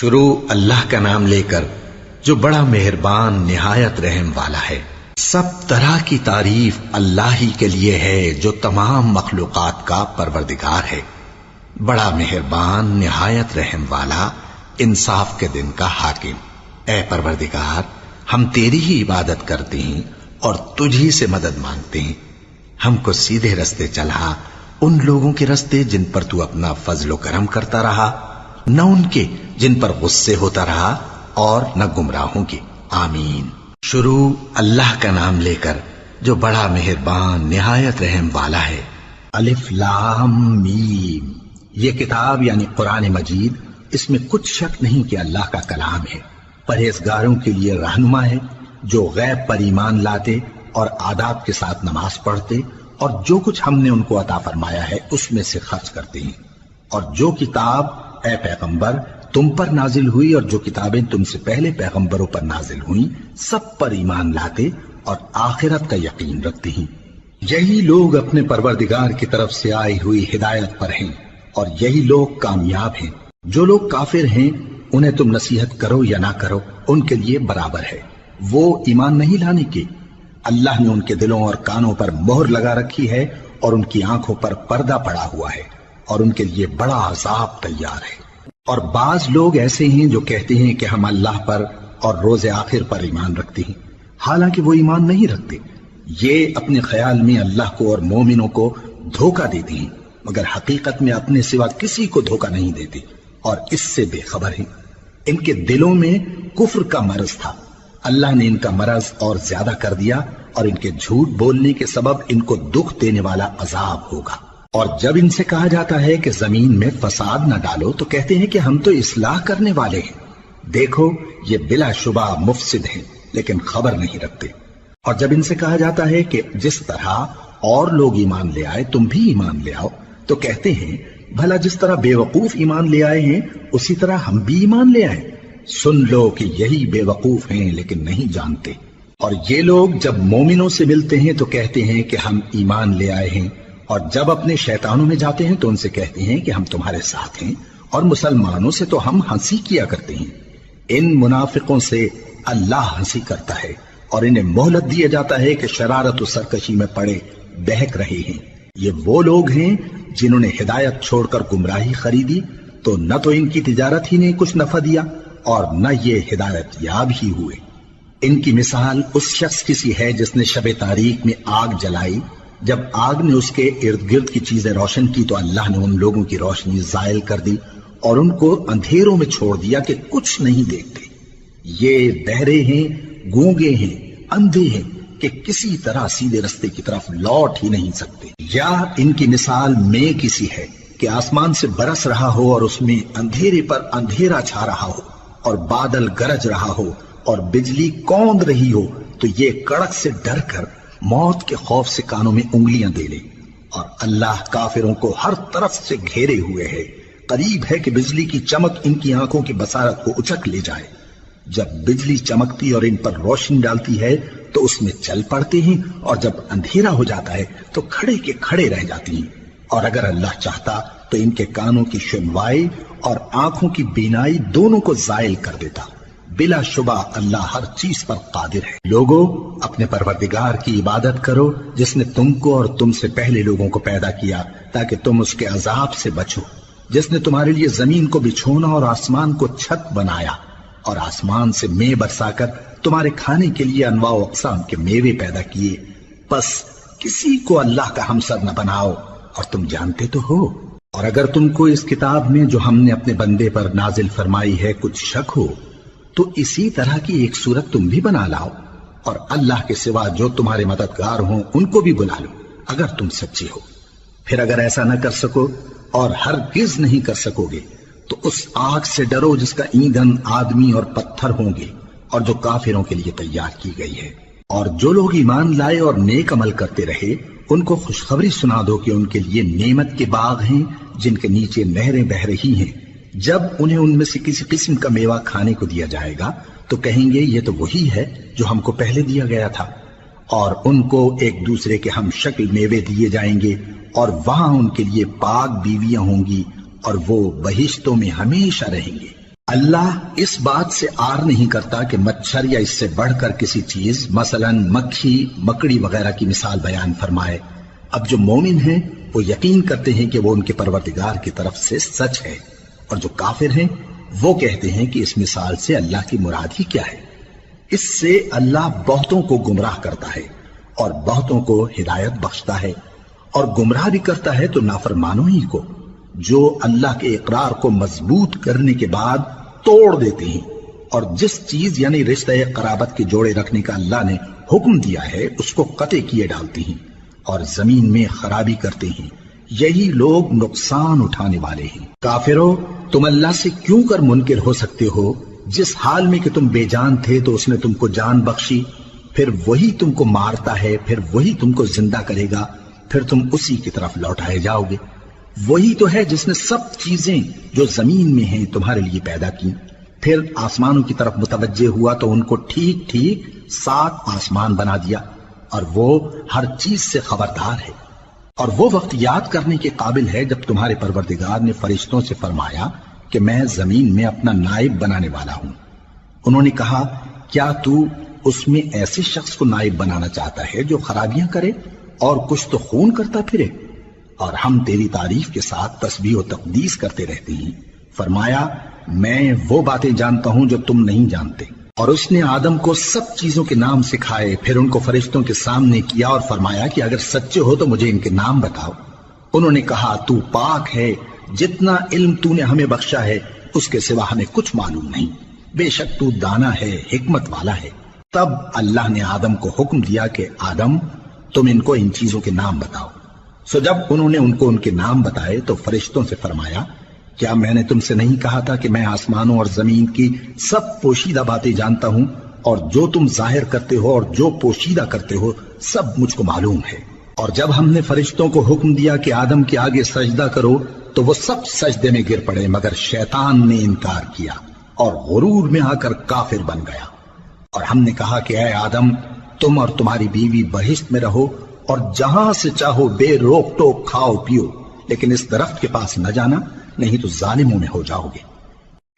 شروع اللہ کا نام لے کر جو بڑا مہربان نہایت رحم والا ہے۔ سب طرح کی تعریف اللہ ہی کے لیے ہے جو تمام مخلوقات کا پروردگار ہے، بڑا مہربان نہایت رحم والا، انصاف کے دن کا حاکم۔ اے پروردگار، ہم تیری ہی عبادت کرتے ہیں اور تجھ ہی سے مدد مانگتے ہیں۔ ہم کو سیدھے رستے چلا، ان لوگوں کے رستے جن پر تو اپنا فضل و کرم کرتا رہا، نہ ان کے جن پر غصے ہوتا رہا اور نہ گمراہوں کے۔ آمین۔ شروع اللہ کا نام لے کر جو بڑا مہربان نہایت رحم والا ہے۔ الف لام میم۔ یہ کتاب یعنی قرآن مجید، اس میں کچھ شک نہیں کہ اللہ کا کلام ہے، پرہیزگاروں کے لیے رہنما ہے جو غیب پر ایمان لاتے اور آداب کے ساتھ نماز پڑھتے اور جو کچھ ہم نے ان کو عطا فرمایا ہے اس میں سے خرچ کرتے ہیں، اور جو کتاب اے پیغمبر تم پر نازل ہوئی اور جو کتابیں تم سے پہلے پیغمبروں پر نازل ہوئیں سب پر ایمان لاتے اور آخرت کا یقین رکھتے ہیں۔ یہی لوگ اپنے پروردگار کی طرف سے آئی ہوئی ہدایت پر ہیں اور یہی لوگ کامیاب ہیں۔ جو لوگ کافر ہیں انہیں تم نصیحت کرو یا نہ کرو ان کے لیے برابر ہے، وہ ایمان نہیں لانے کے۔ اللہ نے ان کے دلوں اور کانوں پر مہر لگا رکھی ہے اور ان کی آنکھوں پر پردہ پڑا ہوا ہے اور ان کے لیے بڑا عذاب تیار ہے۔ اور بعض لوگ ایسے ہیں جو کہتے ہیں کہ ہم اللہ پر اور روز آخر پر ایمان رکھتے ہیں، حالانکہ وہ ایمان نہیں رکھتے۔ یہ اپنے خیال میں اللہ کو اور مومنوں کو دھوکہ دیتے ہیں، مگر حقیقت میں اپنے سوا کسی کو دھوکہ نہیں دیتے اور اس سے بے خبر ہیں۔ ان کے دلوں میں کفر کا مرض تھا، اللہ نے ان کا مرض اور زیادہ کر دیا اور ان کے جھوٹ بولنے کے سبب ان کو دکھ دینے والا عذاب ہوگا۔ اور جب ان سے کہا جاتا ہے کہ زمین میں فساد نہ ڈالو تو کہتے ہیں کہ ہم تو اصلاح کرنے والے ہیں۔ دیکھو یہ بلا شبہ مفسد ہیں لیکن خبر نہیں رکھتے۔ اور جب ان سے کہا جاتا ہے کہ جس طرح اور لوگ ایمان لے آئے تم بھی ایمان لے آؤ تو کہتے ہیں بھلا جس طرح بے وقوف ایمان لے آئے ہیں اسی طرح ہم بھی ایمان لے آئیں۔ سن لو کہ یہی بے وقوف ہیں لیکن نہیں جانتے۔ اور یہ لوگ جب مومنوں سے ملتے ہیں تو کہتے ہیں کہ ہم ایمان لے آئے ہیں، اور جب اپنے شیطانوں میں جاتے ہیں تو ان سے کہتے ہیں کہ ہم تمہارے ساتھ ہیں، اور مسلمانوں سے تو ہم ہنسی کیا کرتے ہیں۔ ان منافقوں سے اللہ ہنسی کرتا ہے اور انہیں مہلت دیا جاتا ہے کہ شرارت و سرکشی میں پڑے بہک رہے ہیں۔ یہ وہ لوگ ہیں جنہوں نے ہدایت چھوڑ کر گمراہی خریدی، تو نہ تو ان کی تجارت ہی نے کچھ نفع دیا اور نہ یہ ہدایت یاب ہی ہوئے۔ ان کی مثال اس شخص کی سی ہے جس نے شب تاریک میں آگ جلائی، جب آگ نے اس کے ارد گرد کی چیزیں روشن کی تو اللہ نے ان لوگوں کی روشنی زائل کر دی اور ان کو اندھیروں میں چھوڑ دیا کہ کچھ نہیں دیکھتے۔ یہ بہرے ہیں، گونگے ہیں، اندھے ہیں کہ کسی طرح سیدھے رستے کی طرف لوٹ ہی نہیں سکتے۔ یا ان کی مثال میں کسی ہے کہ آسمان سے برس رہا ہو اور اس میں اندھیرے پر اندھیرا چھا رہا ہو اور بادل گرج رہا ہو اور بجلی کوند رہی ہو، تو یہ کڑک سے ڈر کر موت کے خوف سے کانوں میں انگلیاں دے لے۔ اور اللہ کافروں کو ہر طرف سے گھیرے ہوئے ہے، قریب ہے کہ بجلی کی چمک ان کی آنکھوں کی بصارت کو اچک لے جائے۔ جب بجلی چمکتی اور ان پر روشنی ڈالتی ہے تو اس میں چل پڑتے ہیں، اور جب اندھیرا ہو جاتا ہے تو کھڑے کے کھڑے رہ جاتی ہیں۔ اور اگر اللہ چاہتا تو ان کے کانوں کی سنوائی اور آنکھوں کی بینائی دونوں کو زائل کر دیتا۔ بلا شبہ اللہ ہر چیز پر قادر ہے۔ لوگو اپنے پروردگار کی عبادت کرو جس نے تم کو اور تم سے پہلے لوگوں کو پیدا کیا تاکہ تم اس کے عذاب سے بچو، جس نے تمہارے لیے زمین کو بچھونا اور آسمان کو چھت بنایا، اور آسمان سے مے برسا کر تمہارے کھانے کے لیے انواع و اقسام کے میوے پیدا کیے۔ پس کسی کو اللہ کا ہمسر نہ بناؤ، اور تم جانتے تو ہو۔ اور اگر تم کو اس کتاب میں جو ہم نے اپنے بندے پر نازل فرمائی ہے کچھ شک ہو تو اسی طرح کی ایک صورت تم بھی بنا لاؤ، اور اللہ کے سوا جو تمہارے مددگار ہوں ان کو بھی بلا لو اگر تم سچے ہو۔ پھر اگر ایسا نہ کر سکو اور ہرگز نہیں کر سکو گے تو اس آگ سے ڈرو جس کا ایندھن آدمی اور پتھر ہوں گے اور جو کافروں کے لیے تیار کی گئی ہے۔ اور جو لوگ ایمان لائے اور نیک عمل کرتے رہے ان کو خوشخبری سنا دو کہ ان کے لیے نعمت کے باغ ہیں جن کے نیچے نہریں بہہ رہی ہیں۔ جب انہیں ان میں سے کسی قسم کا میوہ کھانے کو دیا جائے گا تو کہیں گے یہ تو وہی ہے جو ہم کو پہلے دیا گیا تھا، اور ان کو ایک دوسرے کے ہم شکل میوے دیے جائیں گے، اور وہاں ان کے لیے پاک بیویاں ہوں گی اور وہ بہشتوں میں ہمیشہ رہیں گے۔ اللہ اس بات سے آر نہیں کرتا کہ مچھر یا اس سے بڑھ کر کسی چیز مثلاً مکھی مکڑی وغیرہ کی مثال بیان فرمائے۔ اب جو مومن ہیں وہ یقین کرتے ہیں کہ وہ ان کے پروردگار کی طرف سے سچ ہے، اور جو کافر ہیں وہ کہتے ہیں کہ اس مثال سے اللہ کی مراد ہی کیا ہے۔ اس سے اللہ بہتوں کو گمراہ کرتا ہے اور بہتوں کو ہدایت بخشتا ہے، اور گمراہ بھی کرتا ہے تو نافرمانوں ہی کو، جو اللہ کے اقرار کو مضبوط کرنے کے بعد توڑ دیتے ہیں، اور جس چیز یعنی رشتہ قرابت کے جوڑے رکھنے کا اللہ نے حکم دیا ہے اس کو قطع کیے ڈالتے ہیں اور زمین میں خرابی کرتے ہیں۔ یہی لوگ نقصان اٹھانے والے ہیں۔ کافرو، تم اللہ سے کیوں کر منکر ہو سکتے ہو؟ جس حال میں کہ تم بے جان تھے تو اس نے تم کو جان بخشی، پھر وہی تم کو مارتا ہے، پھر وہی تم کو زندہ کرے گا، پھر تم اسی کی طرف لوٹائے جاؤ گے۔ وہی تو ہے جس نے سب چیزیں جو زمین میں ہیں تمہارے لیے پیدا کی، پھر آسمانوں کی طرف متوجہ ہوا تو ان کو ٹھیک ٹھیک 7 آسمان بنا دیا، اور وہ ہر چیز سے خبردار ہے۔ اور وہ وقت یاد کرنے کے قابل ہے جب تمہارے پروردگار نے فرشتوں سے فرمایا کہ میں زمین میں اپنا نائب بنانے والا ہوں۔ انہوں نے کہا، کیا تو اس میں ایسے شخص کو نائب بنانا چاہتا ہے جو خرابیاں کرے اور کچھ تو خون کرتا پھرے؟ اور ہم تیری تعریف کے ساتھ تسبیح و تقدیس کرتے رہتے ہیں۔ فرمایا، میں وہ باتیں جانتا ہوں جو تم نہیں جانتے۔ اور اس نے آدم کو سب چیزوں کے نام سکھائے، پھر ان کو فرشتوں کے سامنے کیا اور فرمایا کہ اگر سچے ہو تو مجھے ان کے نام بتاؤ۔ انہوں نے کہا، تو پاک ہے، جتنا علم تو نے ہمیں بخشا ہے اس کے سوا ہمیں کچھ معلوم نہیں، بے شک تو دانا ہے، حکمت والا ہے۔ تب اللہ نے آدم کو حکم دیا کہ آدم، تم ان کو ان چیزوں کے نام بتاؤ۔ سو جب انہوں نے ان کو ان کے نام بتائے تو فرشتوں سے فرمایا، کیا میں نے تم سے نہیں کہا تھا کہ میں آسمانوں اور زمین کی سب پوشیدہ باتیں جانتا ہوں، اور جو تم ظاہر کرتے ہو اور جو پوشیدہ کرتے ہو سب مجھ کو معلوم ہے۔ اور جب ہم نے فرشتوں کو حکم دیا کہ آدم کے آگے سجدہ کرو تو وہ سب سجدے میں گر پڑے مگر شیطان نے انکار کیا اور غرور میں آ کر کافر بن گیا۔ اور ہم نے کہا کہ اے آدم، تم اور تمہاری بیوی بہشت میں رہو اور جہاں سے چاہو بے روک ٹوک کھاؤ پیو، لیکن اس درخت کے پاس نہ جانا، نہیں تو ظالموں میں ہو جاؤ گے۔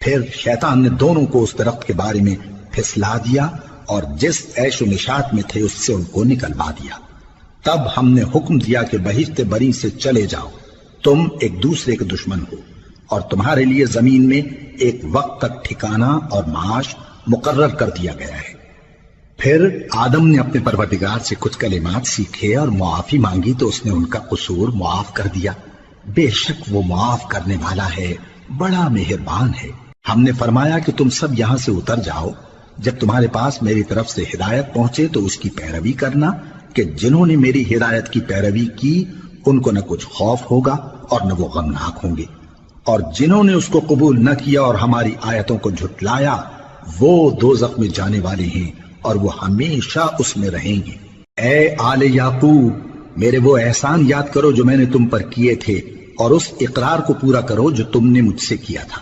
پھر شیطان نے دونوں کو اس درخت کے بارے میں پھسلا دیا اور جس عیش و نشاط میں تھے اس سے ان کو نکلوا دیا۔ تب ہم نے حکم دیا کہ بہشت بری سے چلے جاؤ، تم ایک دوسرے کے دشمن ہو، اور تمہارے لیے زمین میں ایک وقت تک ٹھکانہ اور معاش مقرر کر دیا گیا ہے۔ پھر آدم نے اپنے پروردگار سے کچھ کلمات سیکھے اور معافی مانگی تو اس نے ان کا قصور معاف کر دیا۔ بے شک وہ معاف کرنے والا ہے، بڑا مہربان ہے۔ ہم نے فرمایا کہ تم سب یہاں سے اتر جاؤ، جب تمہارے پاس میری طرف سے ہدایت پہنچے تو اس کی پیروی کرنا، کہ جنہوں نے میری ہدایت کی پیروی کی ان کو نہ کچھ خوف ہوگا اور نہ وہ غمناک ہوں گے، اور جنہوں نے اس کو قبول نہ کیا اور ہماری آیتوں کو جھٹلایا وہ دوزخ میں جانے والے ہیں اور وہ ہمیشہ اس میں رہیں گے۔ اے آل یعقوب، میرے وہ احسان یاد کرو جو میں نے تم پر کیے تھے، اور اس اقرار کو پورا کرو جو تم نے مجھ سے کیا تھا۔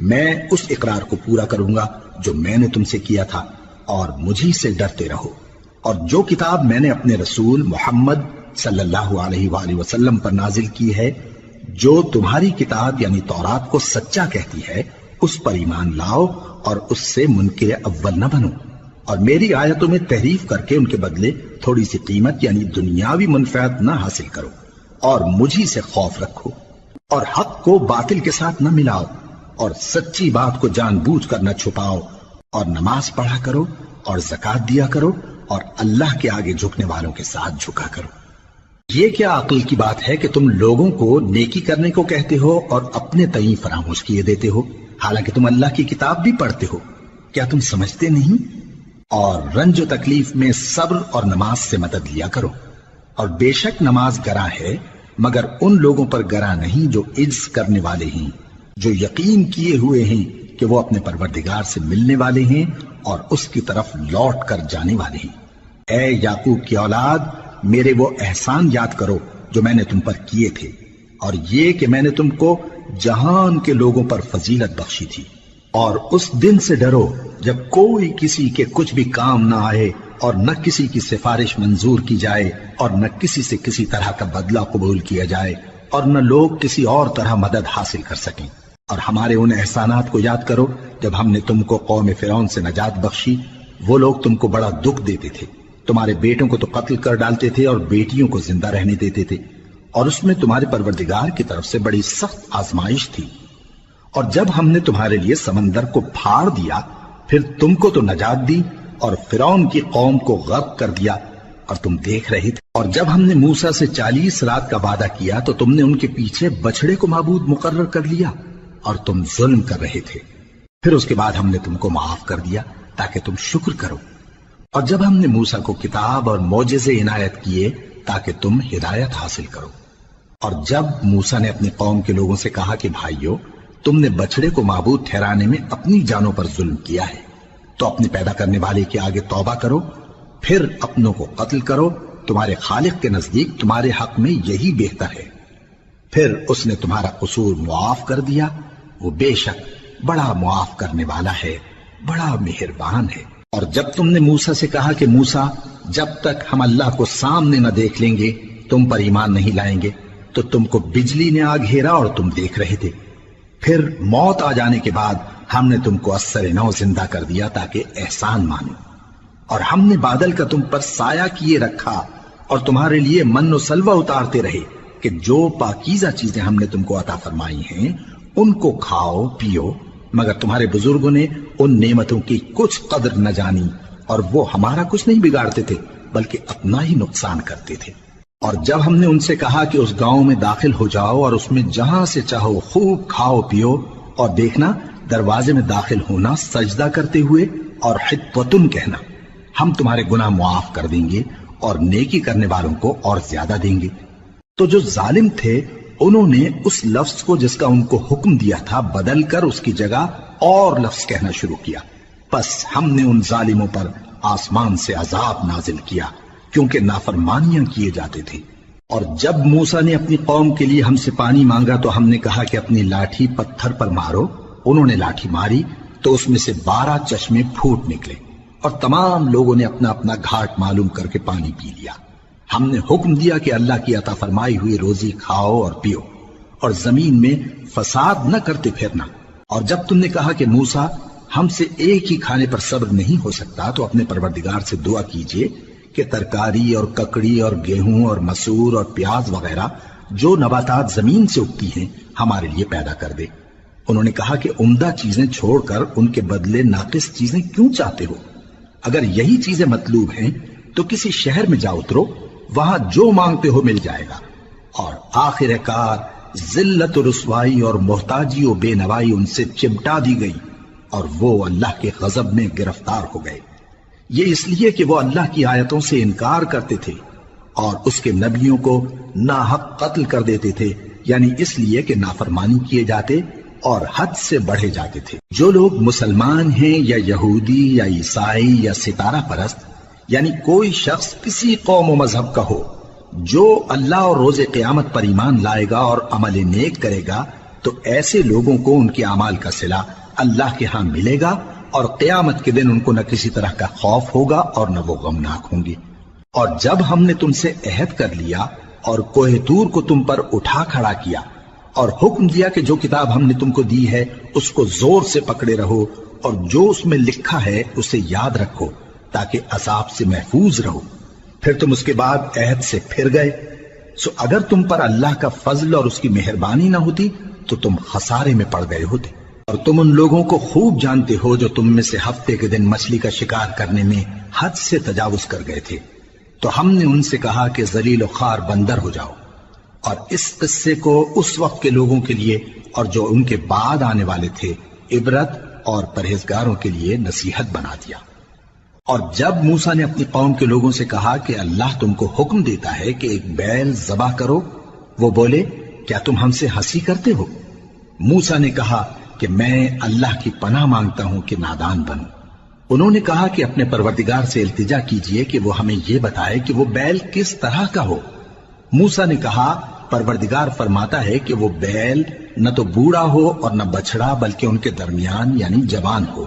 میں اس اقرار کو پورا کروں گا جو میں نے تم سے کیا تھا، اور مجھی سے ڈرتے رہو۔ اور جو کتاب میں نے اپنے رسول محمد صلی اللہ علیہ وآلہ وسلم پر نازل کی ہے، جو تمہاری کتاب یعنی تورات کو سچا کہتی ہے، اس پر ایمان لاؤ اور اس سے منکر اول نہ بنو، اور میری آیتوں میں تحریف کر کے ان کے بدلے تھوڑی سی قیمت یعنی دنیاوی منفعت نہ حاصل کرو، اور مجھی سے خوف رکھو، اور حق کو باطل کے ساتھ نہ ملاؤ، اور سچی بات کو جان بوجھ کر نہ چھپاؤ، اور نماز پڑھا کرو اور زکوٰۃ دیا کرو، اور اللہ کے آگے جھکنے والوں کے ساتھ جھکا کرو۔ یہ کیا عقل کی بات ہے کہ تم لوگوں کو نیکی کرنے کو کہتے ہو اور اپنے تئیں فراموش کیے دیتے ہو، حالانکہ تم اللہ کی کتاب بھی پڑھتے ہو؟ کیا تم سمجھتے نہیں؟ اور رنج و تکلیف میں صبر اور نماز سے مدد لیا کرو، اور بے شک نماز گراں ہے مگر ان لوگوں پر گراں نہیں جو عجز کرنے والے ہیں، جو یقین کیے ہوئے ہیں کہ وہ اپنے پروردگار سے ملنے والے ہیں اور اس کی طرف لوٹ کر جانے والے ہیں۔ اے یعقوب کی اولاد، میرے وہ احسان یاد کرو جو میں نے تم پر کیے تھے، اور یہ کہ میں نے تم کو جہان کے لوگوں پر فضیلت بخشی تھی۔ اور اس دن سے ڈرو جب کوئی کسی کے کچھ بھی کام نہ آئے، اور نہ کسی کی سفارش منظور کی جائے، اور نہ کسی سے کسی طرح کا بدلہ قبول کیا جائے، اور نہ لوگ کسی اور طرح مدد حاصل کر سکیں۔ اور ہمارے ان احسانات کو یاد کرو جب ہم نے تم کو قوم فرعون سے نجات بخشی، وہ لوگ تم کو بڑا دکھ دیتے تھے، تمہارے بیٹوں کو تو قتل کر ڈالتے تھے اور بیٹیوں کو زندہ رہنے دیتے تھے، اور اس میں تمہارے پروردگار کی طرف سے بڑی سخت آزمائش تھی۔ اور جب ہم نے تمہارے لیے سمندر کو پھاڑ دیا، پھر تم کو تو نجات دی اور فرعون کی قوم کو غرق کر دیا، اور تم دیکھ رہے تھے۔ اور جب ہم نے موسیٰ سے 40 رات کا وعدہ کیا تو تم نے ان کے پیچھے بچڑے کو معبود مقرر کر لیا اور تم ظلم کر رہے تھے۔ پھر اس کے بعد ہم نے تم کو معاف کر دیا تاکہ تم شکر کرو۔ اور جب ہم نے موسیٰ کو کتاب اور معجزے عنایت کیے تاکہ تم ہدایت حاصل کرو۔ اور جب موسیٰ نے اپنی قوم کے لوگوں سے کہا کہ بھائیو، تم نے بچڑے کو معبود ٹھہرانے میں اپنی جانوں پر ظلم کیا ہے، تو اپنے پیدا کرنے والے کے آگے توبہ کرو، پھر اپنوں کو قتل کرو، تمہارے خالق کے نزدیک تمہارے حق میں یہی بہتر ہے۔ پھر اس نے تمہارا قصور معاف کر دیا، وہ بے شک بڑا معاف کرنے والا ہے، بڑا مہربان ہے۔ اور جب تم نے موسیٰ سے کہا کہ موسیٰ، جب تک ہم اللہ کو سامنے نہ دیکھ لیں گے تم پر ایمان نہیں لائیں گے، تو تم کو بجلی نے آ گھیرا اور تم دیکھ رہے تھے۔ پھر موت آ جانے کے بعد ہم نے تم کو اثر نو زندہ کر دیا تاکہ احسان مانو۔ اور ہم نے بادل کا تم پر سایہ کیے رکھا اور تمہارے لیے من و سلوہ اتارتے رہے کہ جو پاکیزہ چیزیں ہم نے تم کو عطا فرمائی ہیں ان کو کھاؤ پیو، مگر تمہارے بزرگوں نے ان نعمتوں کی کچھ قدر نہ جانی، اور وہ ہمارا کچھ نہیں بگاڑتے تھے بلکہ اپنا ہی نقصان کرتے تھے۔ اور جب ہم نے ان سے کہا کہ اس گاؤں میں داخل ہو جاؤ اور اس میں جہاں سے چاہو خوب کھاؤ پیو، اور دیکھنا دروازے میں داخل ہونا سجدہ کرتے ہوئے اور حطوتن کہنا، ہم تمہارے گناہ معاف کر دیں گے اور نیکی کرنے والوں کو اور زیادہ دیں گے۔ تو جو ظالم تھے انہوں نے اس لفظ کو جس کا ان کو حکم دیا تھا بدل کر اس کی جگہ اور لفظ کہنا شروع کیا، پس ہم نے ان ظالموں پر آسمان سے عذاب نازل کیا کیونکہ نافرمانیاں کیے جاتے تھے۔ اور جب موسیٰ نے اپنی قوم کے لیے ہم سے پانی مانگا تو ہم نے کہا کہ اپنی لاٹھی پتھر پر مارو، انہوں نے لاٹھی ماری تو اس میں سے 12 چشمے پھوٹ نکلے، اور تمام لوگوں نے اپنا اپنا گھاٹ معلوم کر کے پانی پی لیا۔ ہم نے حکم دیا کہ اللہ کی عطا فرمائی ہوئی روزی کھاؤ اور پیو، اور زمین میں فساد نہ کرتے پھرنا۔ اور جب تم نے کہا کہ موسیٰ، ہم سے ایک ہی کھانے پر صبر نہیں ہو سکتا، تو اپنے پروردگار سے دعا کیجئے کہ ترکاری اور ککڑی اور گیہوں اور مسور اور پیاز وغیرہ جو نباتات زمین سے اگتی ہیں ہمارے لیے پیدا کر دے۔ انہوں نے کہا کہ عمدہ چیزیں چھوڑ کر ان کے بدلے ناقص چیزیں کیوں چاہتے ہو؟ اگر یہی چیزیں مطلوب ہیں تو کسی شہر میں جا اترو، وہاں جو مانگتے ہو مل جائے گا۔ اور آخر کار ذلت و رسوائی اور محتاجی و بے نوائی ان سے چمٹا دی گئی، اور وہ اللہ کے غضب میں گرفتار ہو گئے۔ یہ اس لیے کہ وہ اللہ کی آیتوں سے انکار کرتے تھے اور اس کے نبیوں کو ناحق قتل کر دیتے تھے، یعنی اس لیے کہ نافرمانی کیے جاتے اور حد سے بڑھے جاتے تھے۔ جو لوگ مسلمان ہیں یا یہودی یا عیسائی یا ستارہ پرست، یعنی کوئی شخص کسی قوم و مذہب کا ہو، جو اللہ اور روز قیامت پر ایمان لائے گا اور عمل نیک کرے گا، تو ایسے لوگوں کو ان کے اعمال کا صلہ اللہ کے ہاں ملے گا، اور قیامت کے دن ان کو نہ کسی طرح کا خوف ہوگا اور نہ وہ غمناک ہوں گے۔ اور جب ہم نے تم سے عہد کر لیا اور کوہ طور کو تم پر اٹھا کھڑا کیا اور حکم دیا کہ جو کتاب ہم نے تم کو دی ہے اس کو زور سے پکڑے رہو، اور جو اس میں لکھا ہے اسے یاد رکھو تاکہ عذاب سے محفوظ رہو، پھر تم اس کے بعد عہد سے پھر گئے، سو اگر تم پر اللہ کا فضل اور اس کی مہربانی نہ ہوتی تو تم خسارے میں پڑ گئے ہوتے۔ اور تم ان لوگوں کو خوب جانتے ہو جو تم میں سے ہفتے کے دن مچھلی کا شکار کرنے میں حد سے تجاوز کر گئے تھے، تو ہم نے ان سے کہا کہ ذلیل و خوار بندر ہو جاؤ، اور اس قصے کو اس وقت کے لوگوں کے لیے اور جو ان کے بعد آنے والے تھے عبرت اور پرہیزگاروں کے لیے نصیحت بنا دیا۔ اور جب موسیٰ نے اپنی قوم کے لوگوں سے کہا کہ اللہ تم کو حکم دیتا ہے کہ ایک بیل ذبح کرو، وہ بولے کیا تم ہم سے ہنسی کرتے ہو؟ موسیٰ نے کہا کہ میں اللہ کی پناہ مانگتا ہوں کہ نادان بنوں۔ انہوں نے کہا کہ اپنے پروردگار سے التجا کیجئے کہ وہ ہمیں یہ بتائے کہ وہ بیل کس طرح کا ہو۔ موسیٰ نے کہا پروردگار فرماتا ہے کہ وہ بیل نہ تو بوڑھا ہو اور نہ بچڑا بلکہ ان کے درمیان یعنی جوان ہو،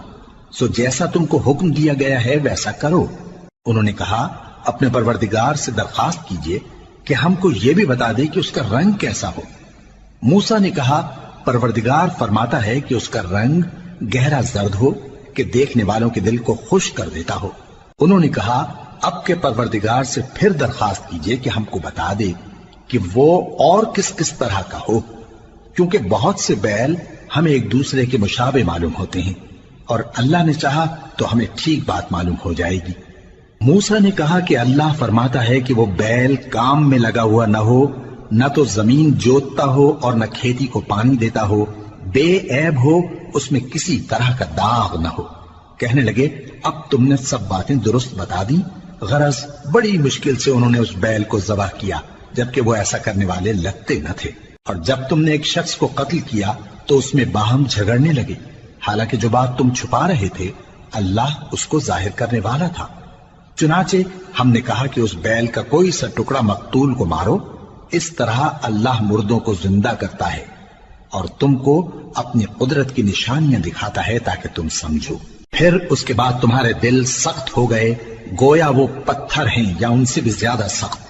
سو جیسا تم کو حکم دیا گیا ہے ویسا کرو۔ انہوں نے کہا اپنے پروردگار سے درخواست کیجئے کہ ہم کو یہ بھی بتا دے کہ اس کا رنگ کیسا ہو۔ موسیٰ نے کہا پروردگار فرماتا ہے کہ اس کا رنگ گہرا زرد ہو کہ دیکھنے والوں کے دل کو خوش کر دیتا ہو۔ انہوں نے کہا اب کے پروردگار سے پھر درخواست کیجئے کہ ہم کو بتا دے کہ وہ اور کس کس طرح کا ہو، کیونکہ بہت سے بیل ہمیں ایک دوسرے کے مشابہ معلوم ہوتے ہیں، اور اللہ نے چاہا تو ہمیں ٹھیک بات معلوم ہو جائے گی۔ موسیٰ نے کہا کہ اللہ فرماتا ہے کہ وہ بیل کام میں لگا ہوا نہ ہو، نہ تو زمین جوتتا ہو اور نہ کھیتی کو پانی دیتا ہو، بے عیب ہو، اس میں کسی طرح کا داغ نہ ہو۔ کہنے لگے اب تم نے سب باتیں درست بتا دی۔ غرض بڑی مشکل سے انہوں نے اس بیل کو ذبح کیا، جبکہ وہ ایسا کرنے والے لگتے نہ تھے۔ اور جب تم نے ایک شخص کو قتل کیا تو اس میں باہم جھگڑنے لگے، حالانکہ جو بات تم چھپا رہے تھے اللہ اس کو ظاہر کرنے والا تھا۔ چنانچہ ہم نے کہا کہ اس بیل کا کوئی سا ٹکڑا مقتول کو مارو، اس طرح اللہ مردوں کو زندہ کرتا ہے اور تم کو اپنی قدرت کی نشانیاں دکھاتا ہے تاکہ تم سمجھو۔ پھر اس کے بعد تمہارے دل سخت ہو گئے، گویا وہ پتھر ہیں یا ان سے بھی زیادہ سخت۔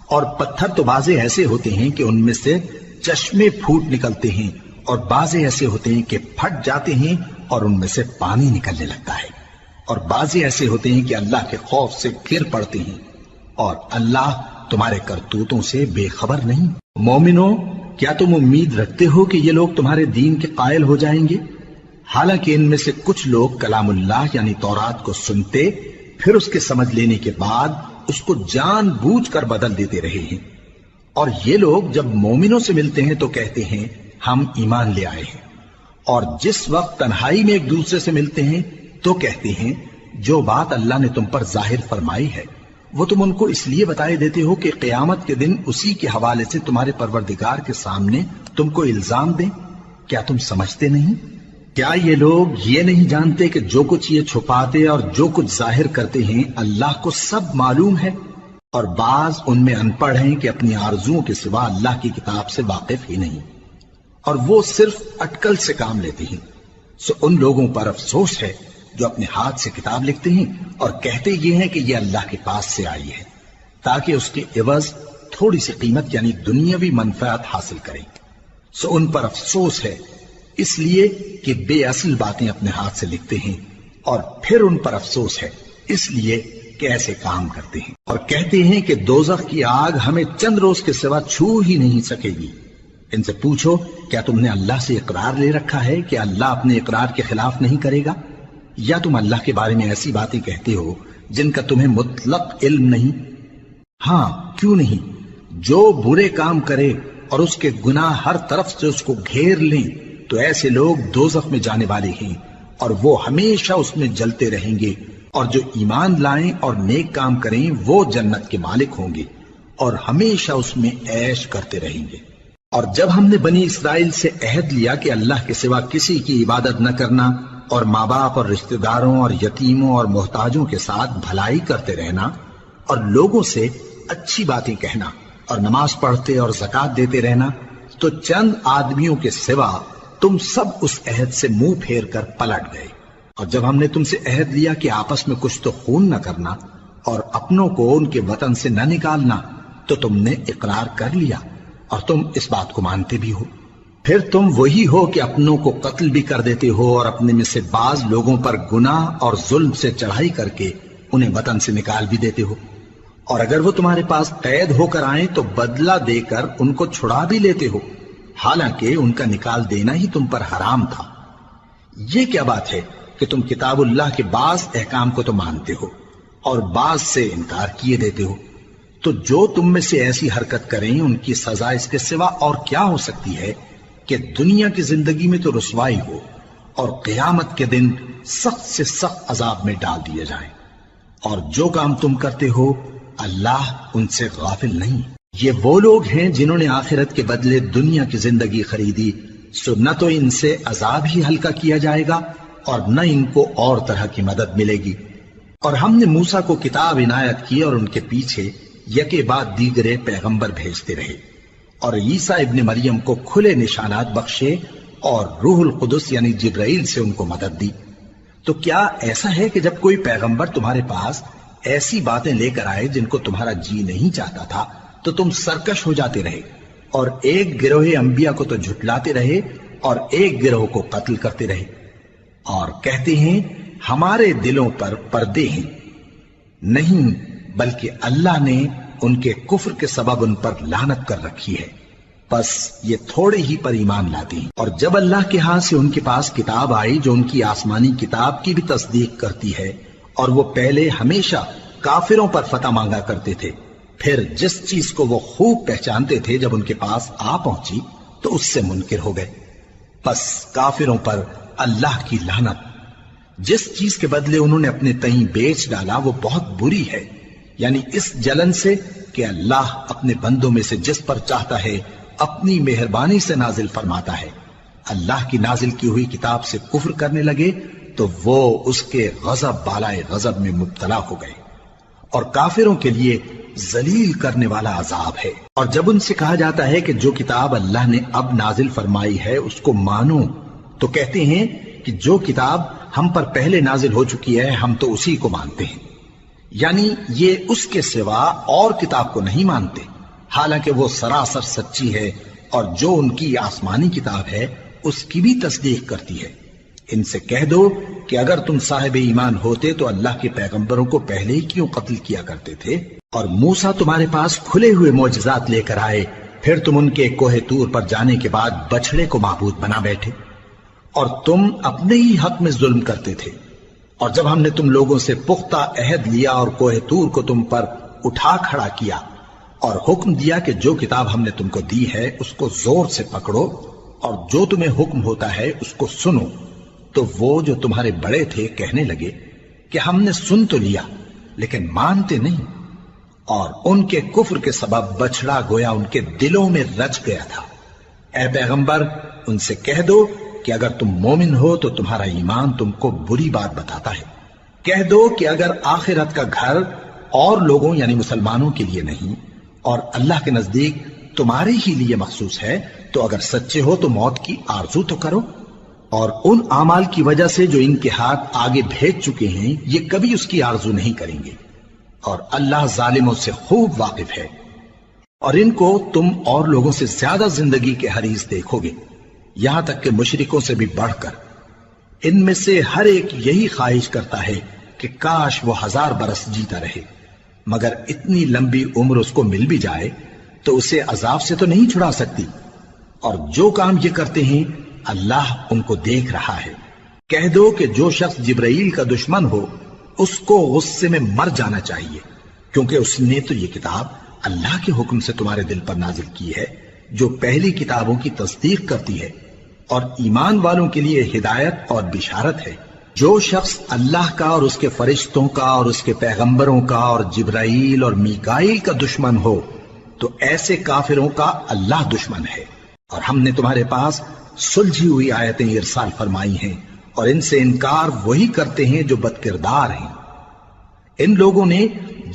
اور پتھر تو بعضے ایسے ہوتے ہیں کہ ان میں سے چشمے پھوٹ نکلتے ہیں، اور بعضے ایسے ہوتے ہیں کہ پھٹ جاتے ہیں اور ان میں سے پانی نکلنے لگتا ہے، اور بعضے ایسے ہوتے ہیں کہ اللہ کے خوف سے گر پڑتے ہیں، اور اللہ تمہارے کرتوتوں سے بے خبر نہیں۔ مومنو، کیا تم امید رکھتے ہو کہ یہ لوگ تمہارے دین کے قائل ہو جائیں گے؟ حالانکہ ان میں سے کچھ لوگ کلام اللہ یعنی تورات کو سنتے، پھر اس کے سمجھ لینے کے بعد اس کو جان بوجھ کر بدل دیتے رہے ہیں، اور یہ لوگ جب مومنوں سے ملتے ہیں تو کہتے ہیں ہم ایمان لے آئے ہیں، اور جس وقت تنہائی میں ایک دوسرے سے ملتے ہیں تو کہتے ہیں جو بات اللہ نے تم پر ظاہر فرمائی ہے وہ تم ان کو اس لیے بتائے دیتے ہو کہ قیامت کے دن اسی کے حوالے سے تمہارے پروردگار کے سامنے تم کو الزام دیں۔ کیا تم سمجھتے نہیں؟ کیا یہ لوگ یہ نہیں جانتے کہ جو کچھ یہ چھپاتے اور جو کچھ ظاہر کرتے ہیں اللہ کو سب معلوم ہے؟ اور بعض ان میں ان پڑھ ہیں کہ اپنی آرزوؤں کے سوا اللہ کی کتاب سے واقف ہی نہیں، اور وہ صرف اٹکل سے کام لیتے ہیں۔ سو ان لوگوں پر افسوس ہے جو اپنے ہاتھ سے کتاب لکھتے ہیں اور کہتے یہ ہیں کہ یہ اللہ کے پاس سے آئی ہے، تاکہ اس کے عوض تھوڑی سی قیمت یعنی دنیاوی منفعت حاصل کریں۔ سو ان پر افسوس ہے اس لیے کہ بے اصل باتیں اپنے ہاتھ سے لکھتے ہیں، اور پھر ان پر افسوس ہے اس لیے کہ ایسے کام کرتے ہیں، اور کہتے ہیں کہ دوزخ کی آگ ہمیں چند روز کے سوا چھو ہی نہیں سکے گی۔ ان سے پوچھو کیا تم نے اللہ سے اقرار لے رکھا ہے کہ اللہ اپنے اقرار کے خلاف نہیں کرے گا، یا تم اللہ کے بارے میں ایسی باتیں کہتے ہو جن کا تمہیں مطلق علم نہیں؟ ہاں کیوں نہیں، جو برے کام کرے اور اس کے گناہ ہر طرف سے اس کو گھیر لیں تو ایسے لوگ دوزخ میں جانے والے ہیں، اور وہ ہمیشہ اس میں جلتے رہیں گے، اور جو ایمان لائیں اور نیک کام کریں وہ جنت کے مالک ہوں گے اور ہمیشہ اس میں عیش کرتے رہیں گے۔ اور جب ہم نے بنی اسرائیل سے عہد لیا کہ اللہ کے سوا کسی کی عبادت نہ کرنا، اور ماں باپ اور رشتہ داروں اور یتیموں اور محتاجوں کے ساتھ بھلائی کرتے رہنا، اور لوگوں سے اچھی باتیں کہنا، اور نماز پڑھتے اور زکوٰۃ دیتے رہنا، تو چند آدمیوں کے سوا تم سب اس عہد سے منہ پھیر کر پلٹ گئے۔ اور جب ہم نے تم سے عہد لیا کہ آپس میں کچھ تو خون نہ کرنا اور اپنوں کو ان کے وطن سے نہ نکالنا، تو تم نے اقرار کر لیا اور تم اس بات کو مانتے بھی ہو۔ پھر تم وہی ہو کہ اپنوں کو قتل بھی کر دیتے ہو، اور اپنے میں سے بعض لوگوں پر گناہ اور ظلم سے چڑھائی کر کے انہیں وطن سے نکال بھی دیتے ہو، اور اگر وہ تمہارے پاس قید ہو کر آئیں تو بدلہ دے کر ان کو چھڑا بھی لیتے ہو، حالانکہ ان کا نکال دینا ہی تم پر حرام تھا۔ یہ کیا بات ہے کہ تم کتاب اللہ کے بعض احکام کو تو مانتے ہو اور بعض سے انکار کیے دیتے ہو؟ تو جو تم میں سے ایسی حرکت کریں ان کی سزا اس کے سوا اور کیا ہو سکتی ہے کہ دنیا کی زندگی میں تو رسوائی ہو اور قیامت کے دن سخت سے سخت عذاب میں ڈال دیے جائیں۔ اور جو کام تم کرتے ہو اللہ ان سے غافل نہیں۔ یہ وہ لوگ ہیں جنہوں نے آخرت کے بدلے دنیا کی زندگی خریدی، سو نہ تو ان سے عذاب ہی ہلکا کیا جائے گا اور نہ ان کو اور طرح کی مدد ملے گی۔ اور ہم نے موسیٰ کو کتاب عنایت کی اور ان کے پیچھے یکے بعد دیگرے پیغمبر بھیجتے رہے، اور عیسیٰ ابن مریم کو کھلے نشانات بخشے اور روح القدس یعنی جبرائیل سے ان کو مدد دی۔ تو کیا ایسا ہے کہ جب کوئی پیغمبر تمہارے پاس ایسی باتیں لے کر آئے جن کو تمہارا جی نہیں چاہتا تھا تو تم سرکش ہو جاتے رہے، اور ایک گروہ انبیاء کو تو جھٹلاتے رہے اور ایک گروہ کو قتل کرتے رہے؟ اور کہتے ہیں ہمارے دلوں پر پردے ہیں، نہیں بلکہ اللہ نے ان کے کفر کے سبب ان پر لعنت کر رکھی ہے، بس یہ تھوڑے ہی پر ایمان لاتے ہیں۔ اور جب اللہ کے ہاں سے ان کے پاس کتاب آئی جو ان کی آسمانی کتاب کی بھی تصدیق کرتی ہے، اور وہ پہلے ہمیشہ کافروں پر فتح مانگا کرتے تھے، پھر جس چیز کو وہ خوب پہچانتے تھے جب ان کے پاس آ پہنچی تو اس سے منکر ہو گئے، بس کافروں پر اللہ کی لعنت۔ جس چیز کے بدلے انہوں نے اپنے تئیں بیچ ڈالا وہ بہت بری ہے، یعنی اس جلن سے کہ اللہ اپنے بندوں میں سے جس پر چاہتا ہے اپنی مہربانی سے نازل فرماتا ہے۔ اللہ کی نازل کی ہوئی کتاب سے کفر کرنے لگے تو وہ اس کے غضب بالائے غضب میں مبتلا ہو گئے، اور کافروں کے لیے ذلیل کرنے والا عذاب ہے۔ اور جب ان سے کہا جاتا ہے کہ جو کتاب اللہ نے اب نازل فرمائی ہے اس کو مانو، تو کہتے ہیں کہ جو کتاب ہم پر پہلے نازل ہو چکی ہے ہم تو اسی کو مانتے ہیں، یعنی یہ اس کے سوا اور کتاب کو نہیں مانتے، حالانکہ وہ سراسر سچی ہے، اور جو ان کی آسمانی کتاب ہے اس کی بھی تصدیق کرتی ہے۔ ان سے کہہ دو کہ اگر تم صاحب ایمان ہوتے تو اللہ کے پیغمبروں کو پہلے ہی کیوں قتل کیا کرتے تھے؟ اور موسیٰ تمہارے پاس کھلے ہوئے معجزات لے کر آئے، پھر تم ان کے کوہ طور پر جانے کے بعد بچڑے کو معبود بنا بیٹھے، اور تم اپنے ہی حق میں ظلم کرتے تھے۔ اور جب ہم نے تم لوگوں سے پختہ عہد لیا اور کوہ طور کو تم پر اٹھا کھڑا کیا اور حکم دیا کہ جو کتاب ہم نے تم کو دی ہے اس کو زور سے پکڑو اور جو تمہیں حکم ہوتا ہے اس کو سنو، تو وہ جو تمہارے بڑے تھے کہنے لگے کہ ہم نے سن تو لیا لیکن مانتے نہیں، اور ان کے کفر کے سبب بچڑا گویا ان کے دلوں میں رچ گیا تھا۔ اے پیغمبر ان سے کہہ دو کہ اگر تم مومن ہو تو تمہارا ایمان تم کو بری بات بتاتا ہے۔ کہہ دو کہ اگر آخرت کا گھر اور لوگوں یعنی مسلمانوں کے لیے نہیں اور اللہ کے نزدیک تمہارے ہی لیے مخصوص ہے تو اگر سچے ہو تو موت کی آرزو تو کرو، اور ان اعمال کی وجہ سے جو ان کے ہاتھ آگے بھیج چکے ہیں یہ کبھی اس کی آرزو نہیں کریں گے، اور اللہ ظالموں سے خوب واقف ہے۔ اور ان کو تم اور لوگوں سے زیادہ زندگی کے حریص دیکھو گے، یہاں تک کہ مشرکوں سے بھی بڑھ کر۔ ان میں سے ہر ایک یہی خواہش کرتا ہے کہ کاش وہ 1000 برس جیتا رہے، مگر اتنی لمبی عمر اس کو مل بھی جائے تو اسے عذاب سے تو نہیں چھڑا سکتی، اور جو کام یہ کرتے ہیں اللہ ان کو دیکھ رہا ہے۔ کہہ دو کہ جو شخص جبرائیل کا دشمن ہو اس کو غصے میں مر جانا چاہیے، کیونکہ اس نے تو یہ کتاب اللہ کے حکم سے تمہارے دل پر نازل کی ہے جو پہلی کتابوں کی تصدیق کرتی ہے، اور ایمان والوں کے لیے ہدایت اور بشارت ہے۔ جو شخص اللہ کا اور اس کے فرشتوں کا اور اس کے پیغمبروں کا اور جبرائیل اور میکائیل کا دشمن ہو تو ایسے کافروں کا اللہ دشمن ہے۔ اور ہم نے تمہارے پاس سلجھی ہوئی آیتیں ارسال فرمائی ہیں، اور ان سے انکار وہی کرتے ہیں جو بد کردار ہیں۔ ان لوگوں نے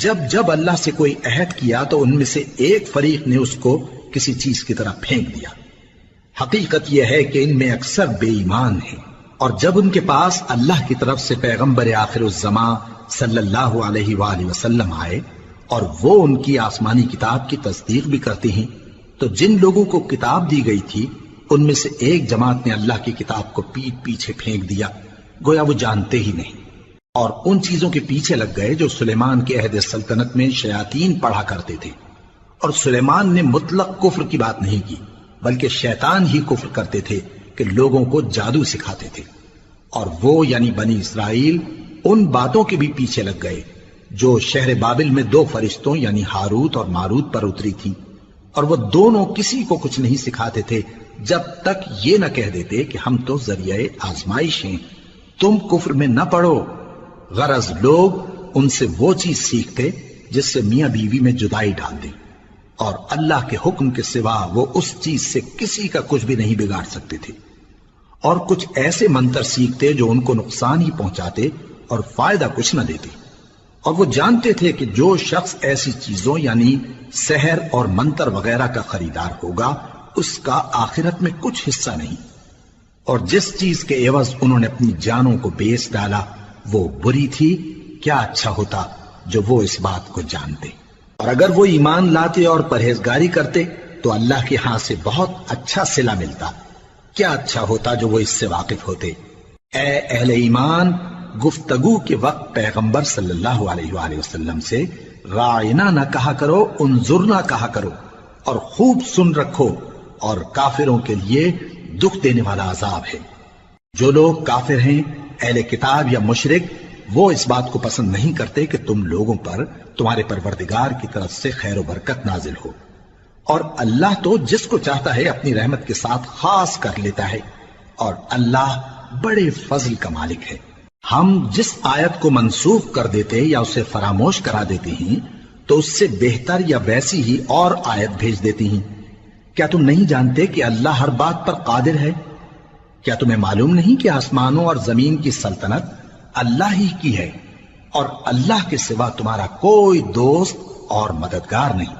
جب جب اللہ سے کوئی عہد کیا تو ان میں سے ایک فریق نے اس کو کسی چیز کی طرح پھینک دیا۔ حقیقت یہ ہے کہ ان میں اکثر بے ایمان ہیں، اور جب ان کے پاس اللہ کی طرف سے پیغمبر آخر الزماں صلی اللہ علیہ وآلہ وسلم آئے اور وہ ان کی آسمانی کتاب کی تصدیق بھی کرتے ہیں، تو جن لوگوں کو کتاب دی گئی تھی ان میں سے ایک جماعت نے اللہ کی کتاب کو پیٹ پیچھے پھینک دیا، گویا وہ جانتے ہی نہیں، اور ان چیزوں کے پیچھے لگ گئے جو سلیمان کے عہد سلطنت میں شیاطین پڑھا کرتے تھے۔ اور سلیمان نے مطلق کفر کی بات نہیں کی، بلکہ شیطان ہی کفر کرتے تھے کہ لوگوں کو جادو سکھاتے تھے، اور وہ یعنی بنی اسرائیل ان باتوں کے بھی پیچھے لگ گئے جو شہر بابل میں 2 فرشتوں یعنی ہاروت اور ماروت پر اتری تھی، اور وہ دونوں کسی کو کچھ نہیں سکھاتے تھے جب تک یہ نہ کہہ دیتے کہ ہم تو ذریعہ آزمائش ہیں، تم کفر میں نہ پڑو۔ غرض لوگ ان سے وہ چیز سیکھتے جس سے میاں بیوی میں جدائی ڈال دیں، اور اللہ کے حکم کے سوا وہ اس چیز سے کسی کا کچھ بھی نہیں بگاڑ سکتے تھے، اور کچھ ایسے منتر سیکھتے جو ان کو نقصان ہی پہنچاتے اور فائدہ کچھ نہ دیتے، اور وہ جانتے تھے کہ جو شخص ایسی چیزوں یعنی سحر اور منتر وغیرہ کا خریدار ہوگا اس کا آخرت میں کچھ حصہ نہیں، اور جس چیز کے عوض انہوں نے اپنی جانوں کو بیچ ڈالا وہ بری تھی، کیا اچھا ہوتا جو وہ اس بات کو جانتے۔ اور اگر وہ ایمان لاتے اور پرہیزگاری کرتے تو اللہ کے ہاں سے بہت اچھا صلہ ملتا، کیا اچھا ہوتا جو وہ اس سے واقف ہوتے۔ اے اہل ایمان، گفتگو کے وقت پیغمبر صلی اللہ علیہ وآلہ وسلم سے رائنا نہ کہا کرو، انظرنا کہا کرو، اور خوب سن رکھو، اور کافروں کے لیے دکھ دینے والا عذاب ہے۔ جو لوگ کافر ہیں، اہل کتاب یا مشرک، وہ اس بات کو پسند نہیں کرتے کہ تم لوگوں پر تمہارے پروردگار کی طرف سے خیر و برکت نازل ہو، اور اللہ تو جس کو چاہتا ہے اپنی رحمت کے ساتھ خاص کر لیتا ہے، اور اللہ بڑے فضل کا مالک ہے۔ ہم جس آیت کو منسوخ کر دیتے یا اسے فراموش کرا دیتے ہیں تو اس سے بہتر یا ویسی ہی اور آیت بھیج دیتی ہیں۔ کیا تم نہیں جانتے کہ اللہ ہر بات پر قادر ہے؟ کیا تمہیں معلوم نہیں کہ آسمانوں اور زمین کی سلطنت اللہ ہی کی ہے، اور اللہ کے سوا تمہارا کوئی دوست اور مددگار نہیں؟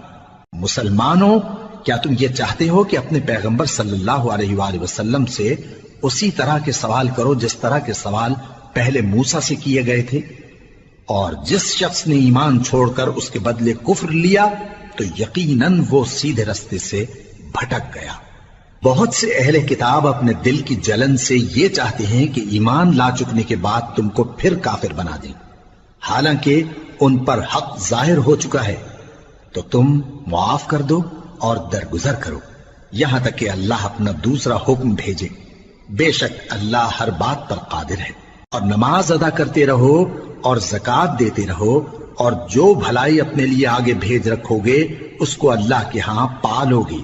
مسلمانوں، کیا تم یہ چاہتے ہو کہ اپنے پیغمبر صلی اللہ علیہ وآلہ وسلم سے اسی طرح کے سوال کرو جس طرح کے سوال پہلے موسیٰ سے کیے گئے تھے؟ اور جس شخص نے ایمان چھوڑ کر اس کے بدلے کفر لیا تو یقیناً وہ سیدھے رستے سے بھٹک گیا۔ بہت سے اہل کتاب اپنے دل کی جلن سے یہ چاہتے ہیں کہ ایمان لا چکنے کے بعد تم کو پھر کافر بنا دیں، حالانکہ ان پر حق ظاہر ہو چکا ہے۔ تو تم معاف کر دو اور درگزر کرو یہاں تک کہ اللہ اپنا دوسرا حکم بھیجے۔ بے شک اللہ ہر بات پر قادر ہے۔ اور نماز ادا کرتے رہو اور زکوٰۃ دیتے رہو، اور جو بھلائی اپنے لیے آگے بھیج رکھو گے اس کو اللہ کے ہاں پالو گے۔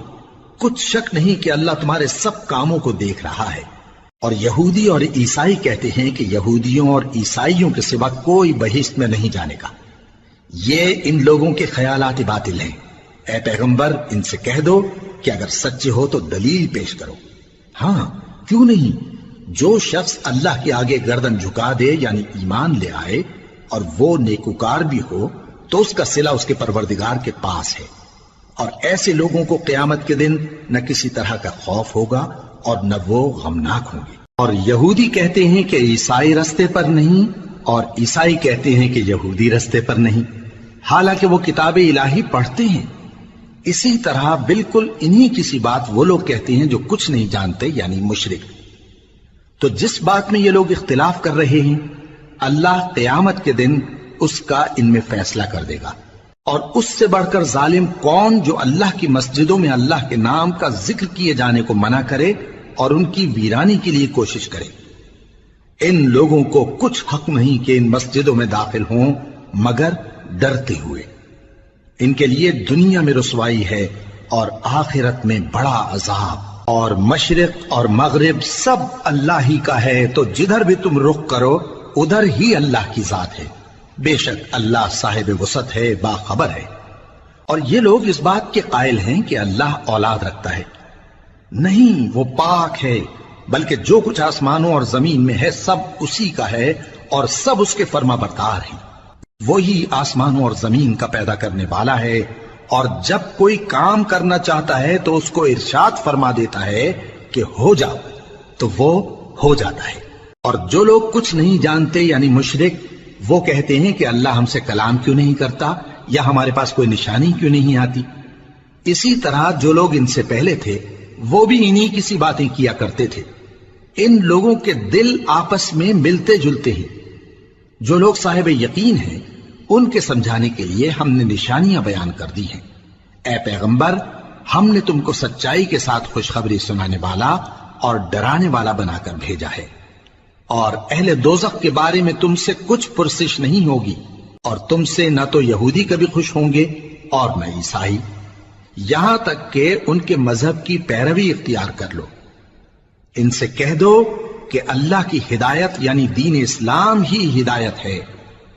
کچھ شک نہیں کہ اللہ تمہارے سب کاموں کو دیکھ رہا ہے۔ اور یہودی اور عیسائی کہتے ہیں کہ یہودیوں اور عیسائیوں کے سوا کوئی بہشت میں نہیں جانے گا۔ یہ ان لوگوں کے خیالات باطل ہیں۔ اے پیغمبر، ان سے کہہ دو کہ اگر سچے ہو تو دلیل پیش کرو۔ ہاں، کیوں نہیں؟ جو شخص اللہ کے آگے گردن جھکا دے یعنی ایمان لے آئے اور وہ نیکوکار بھی ہو تو اس کا صلہ اس کے پروردگار کے پاس ہے، اور ایسے لوگوں کو قیامت کے دن نہ کسی طرح کا خوف ہوگا اور نہ وہ غمناک ہوں گے۔ اور یہودی کہتے ہیں کہ عیسائی رستے پر نہیں، اور عیسائی کہتے ہیں کہ یہودی رستے پر نہیں، حالانکہ وہ کتاب الہی پڑھتے ہیں۔ اسی طرح بالکل انہی کسی بات وہ لوگ کہتے ہیں جو کچھ نہیں جانتے یعنی مشرک۔ تو جس بات میں یہ لوگ اختلاف کر رہے ہیں اللہ قیامت کے دن اس کا ان میں فیصلہ کر دے گا۔ اور اس سے بڑھ کر ظالم کون جو اللہ کی مسجدوں میں اللہ کے نام کا ذکر کیے جانے کو منع کرے اور ان کی ویرانی کے لیے کوشش کرے۔ ان لوگوں کو کچھ حق نہیں کہ ان مسجدوں میں داخل ہوں مگر ڈرتے ہوئے۔ ان کے لیے دنیا میں رسوائی ہے اور آخرت میں بڑا عذاب۔ اور مشرق اور مغرب سب اللہ ہی کا ہے، تو جدھر بھی تم رخ کرو ادھر ہی اللہ کی ذات ہے۔ بے شک اللہ صاحب وسعت ہے، باخبر ہے۔ اور یہ لوگ اس بات کے قائل ہیں کہ اللہ اولاد رکھتا ہے۔ نہیں، وہ پاک ہے، بلکہ جو کچھ آسمانوں اور زمین میں ہے سب اسی کا ہے، اور سب اس کے فرما بردار ہیں۔ وہی آسمانوں اور زمین کا پیدا کرنے والا ہے، اور جب کوئی کام کرنا چاہتا ہے تو اس کو ارشاد فرما دیتا ہے کہ ہو جا، تو وہ ہو جاتا ہے۔ اور جو لوگ کچھ نہیں جانتے یعنی مشرک، وہ کہتے ہیں کہ اللہ ہم سے کلام کیوں نہیں کرتا، یا ہمارے پاس کوئی نشانی کیوں نہیں آتی۔ اسی طرح جو لوگ ان سے پہلے تھے وہ بھی انہی کسی باتیں کیا کرتے تھے۔ ان لوگوں کے دل آپس میں ملتے جلتے ہیں۔ جو لوگ صاحب یقین ہیں ان کے سمجھانے کے لیے ہم نے نشانیاں بیان کر دی ہیں۔ اے پیغمبر، ہم نے تم کو سچائی کے ساتھ خوشخبری سنانے والا اور ڈرانے والا بنا کر بھیجا ہے، اور اہل دوزخ کے بارے میں تم سے کچھ پرسش نہیں ہوگی، اور تم سے نہ تو یہودی کبھی خوش ہوں گے اور نہ عیسائی، یہاں تک کہ ان کے مذہب کی پیروی اختیار کر لو۔ ان سے کہہ دو کہ اللہ کی ہدایت یعنی دین اسلام ہی ہدایت ہے،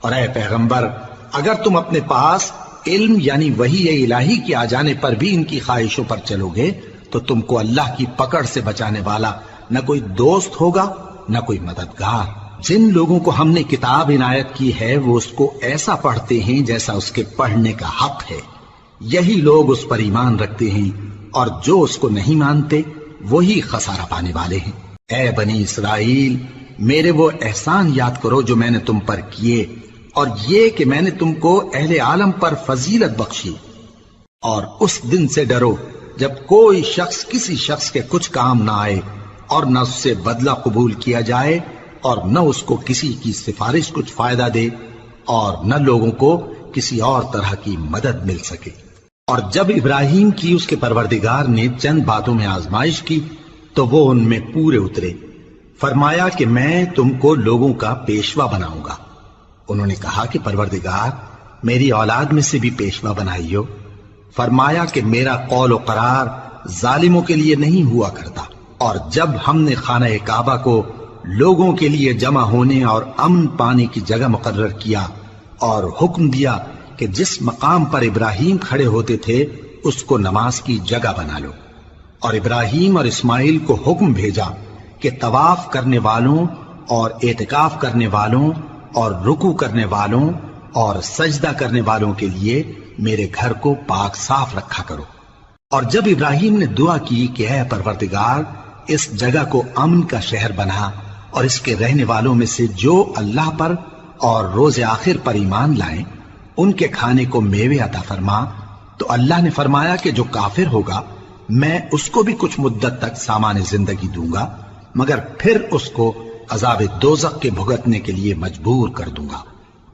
اور اے پیغمبر اگر تم اپنے پاس علم یعنی وحی الہی کے آ جانے پر بھی ان کی خواہشوں پر چلو گے تو تم کو اللہ کی پکڑ سے بچانے والا نہ کوئی دوست ہوگا نہ کوئی مددگار۔ جن لوگوں کو ہم نے کتاب عنایت کی ہے وہ اس کو ایسا پڑھتے ہیں جیسا اس کے پڑھنے کا حق ہے، یہی لوگ اس پر ایمان رکھتے ہیں، اور جو اس کو نہیں مانتے وہی خسارہ پانے والے ہیں۔ اے بنی اسرائیل، میرے وہ احسان یاد کرو جو میں نے تم پر کیے، اور یہ کہ میں نے تم کو اہل عالم پر فضیلت بخشی۔ اور اس دن سے ڈرو جب کوئی شخص کسی شخص کے کچھ کام نہ آئے اور نہ اس سے بدلہ قبول کیا جائے، اور نہ اس کو کسی کی سفارش کچھ فائدہ دے اور نہ لوگوں کو کسی اور طرح کی مدد مل سکے۔ اور جب ابراہیم کی اس کے پروردگار نے چند باتوں میں آزمائش کی تو وہ ان میں پورے اترے۔ فرمایا کہ میں تم کو لوگوں کا پیشوا بناؤں گا۔ انہوں نے کہا کہ پروردگار میری اولاد میں سے بھی پیشوا بنائیو۔ فرمایا کہ میرا قول و قرار ظالموں کے لیے نہیں ہوا کرتا۔ اور جب ہم نے خانہ کعبہ کو لوگوں کے لیے جمع ہونے اور امن پانے کی جگہ مقرر کیا اور حکم دیا کہ جس مقام پر ابراہیم کھڑے ہوتے تھے اس کو نماز کی جگہ بنا لو، اور ابراہیم اور اسماعیل کو حکم بھیجا کہ طواف کرنے والوں اور اعتکاف کرنے والوں اور رکوع کرنے والوں اور سجدہ کرنے والوں کے لیے میرے گھر کو پاک صاف رکھا کرو۔ اور جب ابراہیم نے دعا کی کہ اے پروردگار اس جگہ کو امن کا شہر بنا اور اس کے رہنے والوں میں سے جو اللہ پر اور روز آخر پر ایمان لائیں ان کے کھانے کو میوے عطا فرما، تو اللہ نے فرمایا کہ جو کافر ہوگا میں اس کو بھی کچھ مدت تک سامان زندگی دوں گا، مگر پھر اس کو عذاب دوزخ کے بھگتنے کے لیے مجبور کر دوں گا،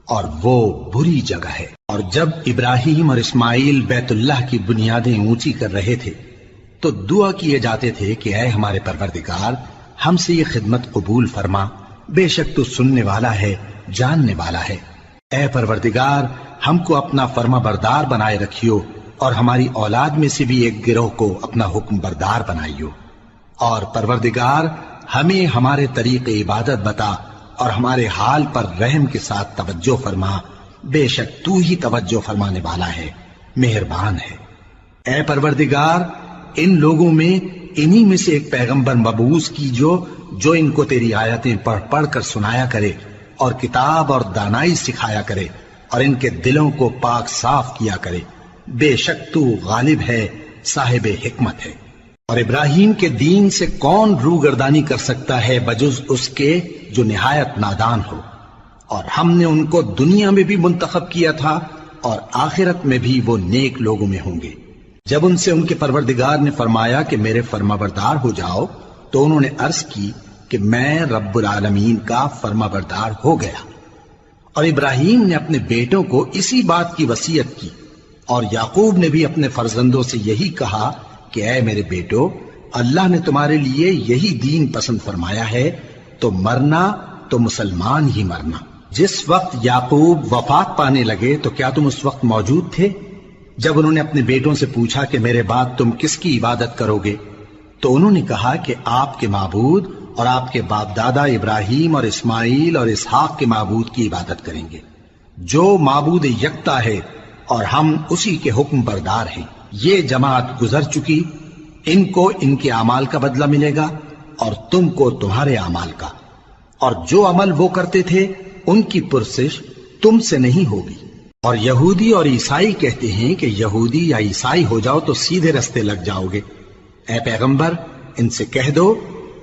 اور وہ بری جگہ ہے۔ اور جب ابراہیم اور اسماعیل بیت اللہ کی بنیادیں اونچی کر رہے تھے تو دعا کیے جاتے تھے کہ اے ہمارے پروردگار ہم سے یہ خدمت قبول فرما، بے شک تو سننے والا ہے، جاننے والا ہے۔ اے پروردگار ہم کو اپنا فرما بردار بنائے رکھیو، اور ہماری اولاد میں سے بھی ایک گروہ کو اپنا حکم بردار بنائیو، اور پروردگار ہمیں ہمارے طریق عبادت بتا اور ہمارے حال پر رحم کے ساتھ توجہ فرما، بے شک تو ہی توجہ فرمانے والا ہے، مہربان ہے۔ اے پروردگار ان لوگوں میں انہی میں سے ایک پیغمبر مبعوث کیجو جو ان کو تیری آیتیں پڑھ پڑھ کر سنایا کرے اور کتاب اور دانائی سکھایا کرے اور ان کے دلوں کو پاک صاف کیا کرے، بے شک تو غالب ہے، صاحب حکمت ہے۔ اور ابراہیم کے دین سے کون روگردانی کر سکتا ہے بجز اس کے جو نہایت نادان ہو، اور ہم نے ان کو دنیا میں بھی منتخب کیا تھا اور آخرت میں بھی وہ نیک لوگوں میں ہوں گے۔ جب ان سے ان کے پروردگار نے فرمایا کہ میرے فرما بردار ہو جاؤ تو انہوں نے عرض کی کہ میں رب العالمین کا فرما بردار ہو گیا۔ اور ابراہیم نے اپنے بیٹوں کو اسی بات کی وصیت کی، اور یعقوب نے بھی اپنے فرزندوں سے یہی کہا کہ اے میرے بیٹو اللہ نے تمہارے لیے یہی دین پسند فرمایا ہے، تو مرنا تو مسلمان ہی مرنا۔ جس وقت یعقوب وفات پانے لگے تو کیا تم اس وقت موجود تھے جب انہوں نے اپنے بیٹوں سے پوچھا کہ میرے بعد تم کس کی عبادت کرو گے؟ تو انہوں نے کہا کہ آپ کے معبود اور آپ کے باپ دادا ابراہیم اور اسماعیل اور اسحاق کے معبود کی عبادت کریں گے، جو معبود یکتا ہے اور ہم اسی کے حکم بردار ہیں۔ یہ جماعت گزر چکی، ان کو ان کے اعمال کا بدلہ ملے گا اور تم کو تمہارے اعمال کا، اور جو عمل وہ کرتے تھے ان کی پرسش تم سے نہیں ہوگی۔ اور یہودی اور عیسائی کہتے ہیں کہ یہودی یا عیسائی ہو جاؤ تو سیدھے رستے لگ جاؤ گے۔ اے پیغمبر ان سے کہہ دو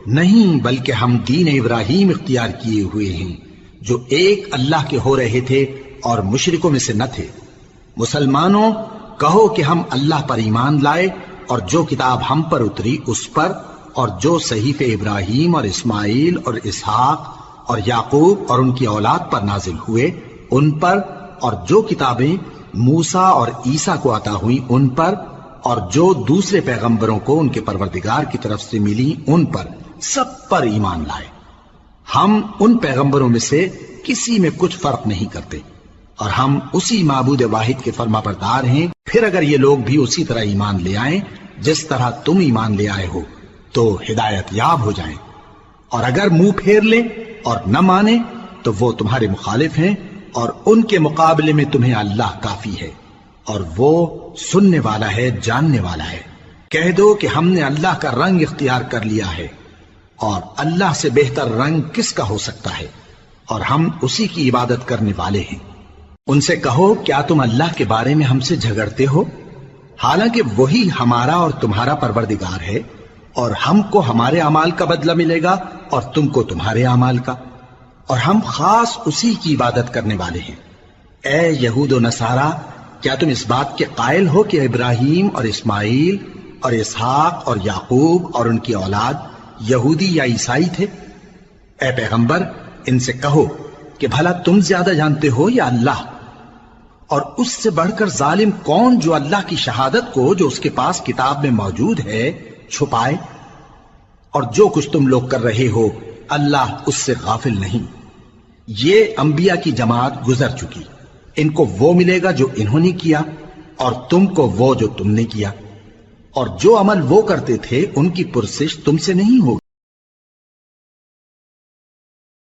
نہیں، بلکہ ہم دین ابراہیم اختیار کیے ہوئے ہیں جو ایک اللہ کے ہو رہے تھے اور مشرکوں میں سے نہ تھے۔ مسلمانوں کہو کہ ہم اللہ پر ایمان لائے اور جو کتاب ہم پر اتری اس پر، اور جو صحیفے ابراہیم اور اسماعیل اور اسحاق اور یعقوب اور ان کی اولاد پر نازل ہوئے ان پر، اور جو کتابیں موسیٰ اور عیسیٰ کو عطا ہوئیں ان پر، اور جو دوسرے پیغمبروں کو ان کے پروردگار کی طرف سے ملی ان پر، سب پر ایمان لائے۔ ہم ان پیغمبروں میں سے کسی میں کچھ فرق نہیں کرتے، اور ہم اسی معبود واحد کے فرما بردار ہیں۔ پھر اگر یہ لوگ بھی اسی طرح ایمان لے آئیں جس طرح تم ایمان لے آئے ہو تو ہدایت یاب ہو جائیں، اور اگر منہ پھیر لیں اور نہ مانیں تو وہ تمہارے مخالف ہیں، اور ان کے مقابلے میں تمہیں اللہ کافی ہے، اور وہ سننے والا ہے، جاننے والا ہے۔ کہہ دو کہ ہم نے اللہ کا رنگ اختیار کر لیا ہے، اور اللہ سے بہتر رنگ کس کا ہو سکتا ہے، اور ہم اسی کی عبادت کرنے والے ہیں۔ ان سے کہو کیا تم اللہ کے بارے میں ہم سے جھگڑتے ہو، حالانکہ وہی ہمارا اور تمہارا پروردگار ہے، اور ہم کو ہمارے اعمال کا بدلہ ملے گا اور تم کو تمہارے اعمال کا، اور ہم خاص اسی کی عبادت کرنے والے ہیں۔ اے یہود و نصارا کیا تم اس بات کے قائل ہو کہ ابراہیم اور اسماعیل اور اسحاق اور یعقوب اور ان کی اولاد یہودی یا عیسائی تھے؟ اے پیغمبر ان سے کہو کہ بھلا تم زیادہ جانتے ہو یا اللہ؟ اور اس سے بڑھ کر ظالم کون جو اللہ کی شہادت کو جو اس کے پاس کتاب میں موجود ہے چھپائے؟ اور جو کچھ تم لوگ کر رہے ہو اللہ اس سے غافل نہیں۔ یہ انبیاء کی جماعت گزر چکی، ان کو وہ ملے گا جو انہوں نے کیا اور تم کو وہ جو تم نے کیا، اور جو عمل وہ کرتے تھے ان کی پرسش تم سے نہیں ہوگی۔